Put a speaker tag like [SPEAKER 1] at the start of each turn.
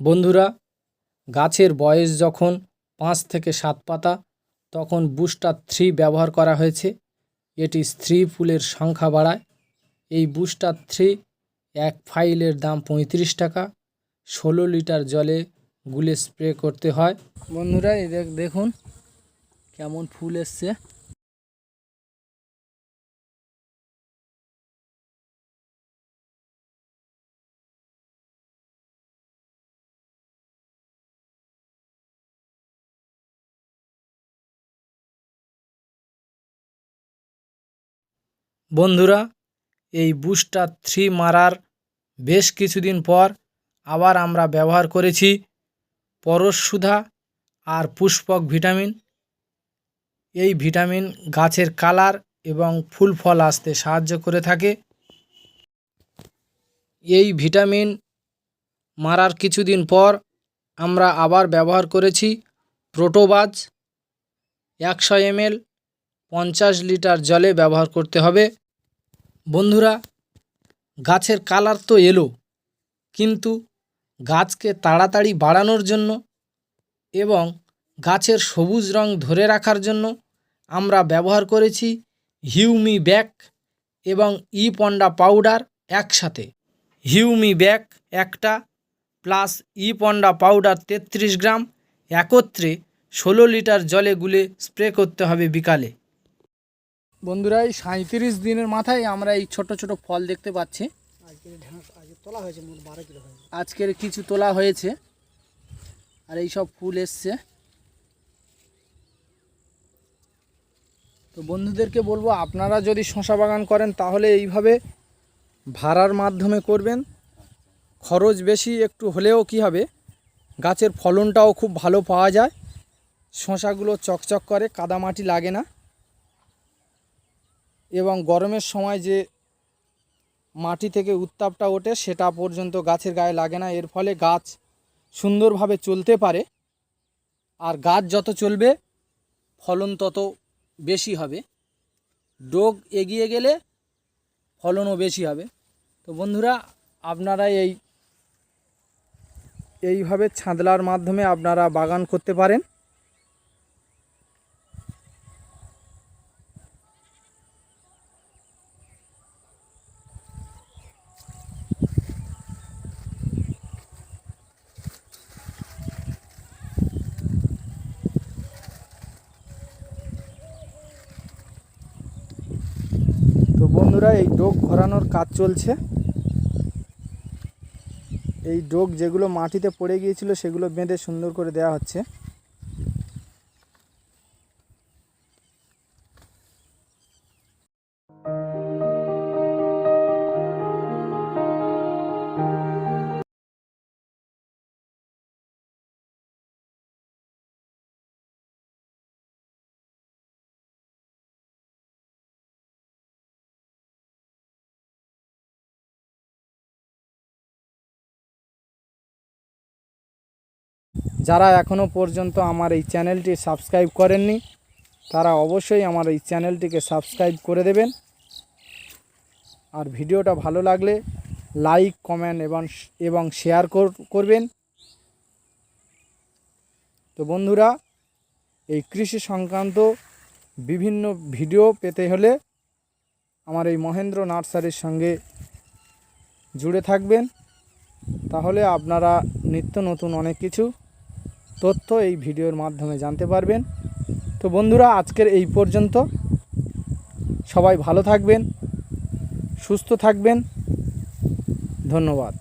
[SPEAKER 1] বন্ধুরা, গাছের বয়স যখন 5 থেকে 7 পাতা তখন বুস্টার 3 ব্যবহার করা হয়েছে। এটি স্ত্রী ফুলের সংখ্যা বাড়ায়। এই বুস্টার 3 এক ফাইলের দাম 35 টাকা। 16 লিটার জলে গুলে স্প্রে করতে হয়। বন্ধুরা, এই দেখুন কেমন ফুল এসছে। বন্ধুরা, এই বুস্টার 3 মারার বেশ কিছুদিন পর আবার আমরা ব্যবহার করেছি পরশসুধা আর পুষ্পক ভিটামিন। এই ভিটামিন গাছের কালার এবং ফুল ফল আসতে সাহায্য করে থাকে। এই ভিটামিন মারার কিছুদিন পর আমরা আবার ব্যবহার করেছি প্রোটোবাজ। 100 ml 50 লিটার জলে ব্যবহার করতে হবে। বন্ধুরা, গাছের কালার তো এলো, কিন্তু গাছকে তাড়াতাড়ি বাড়ানোর জন্য এবং গাছের সবুজ রং ধরে রাখার জন্য আমরা ব্যবহার করেছি হিউমি ব্যাক এবং ইপন্ডা পাউডার একসাথে। হিউমি ব্যাক একটা প্লাস ইপন্ডা পাউডার 33 গ্রাম একত্রে 16 লিটার জলে গুলে স্প্রে করতে হবে বিকালে। বন্ধুরা, এই 37 দিনের মাথায় আমরা এই ছোট ছোট ফল দেখতে পাচ্ছি। আজকের কিছু তোলা হয়েছে আর এই সব ফুল এসছে। তো বন্ধুদেরকে বলবো, আপনারা যদি শসা বাগান করেন তাহলে এইভাবে ভাড়ার মাধ্যমে করবেন। খরচ বেশি একটু হলেও কি হবে, গাছের ফলনটাও খুব ভালো পাওয়া যায়। শসাগুলো চকচক করে, কাদামাটি লাগে না এবং গরমের সময় যে মাটি থেকে উত্তাপটা ওঠে সেটা পর্যন্ত গাছের গায়ে লাগে না। এর ফলে গাছ সুন্দরভাবে চলতে পারে, আর গাছ যত চলবে ফলন তত বেশি হবে। ডোগ এগিয়ে গেলে ফলনও বেশি হবে। তো বন্ধুরা, আপনারা এইভাবে ছাদলার মাধ্যমে আপনারা বাগান করতে পারেন। তো বন্ধুরা, এই ডোগ ঘোরানোর কাজ চলছে। এই ডোগ যেগুলো মাটিতে পড়ে গিয়েছিল সেগুলো বেঁধে সুন্দর করে দেওয়া হচ্ছে। যারা এখনও পর্যন্ত আমার এই চ্যানেলটি সাবস্ক্রাইব করেননি তারা অবশ্যই আমার এই চ্যানেলটিকে সাবস্ক্রাইব করে দেবেন। আর ভিডিওটা ভালো লাগলে লাইক, কমেন্ট এবং শেয়ার করবেন। তো বন্ধুরা, এই কৃষি সংক্রান্ত বিভিন্ন ভিডিও পেতে হলে আমার এই মহেন্দ্র নার্সারির সঙ্গে জুড়ে থাকবেন। তাহলে আপনারা নিত্য নতুন অনেক কিছু তথ্য এই ভিডিওর মাধ্যমে জানতে পারবেন। তো বন্ধুরা, আজকের এই পর্যন্ত। সবাই ভালো থাকবেন, সুস্থ থাকবেন। ধন্যবাদ।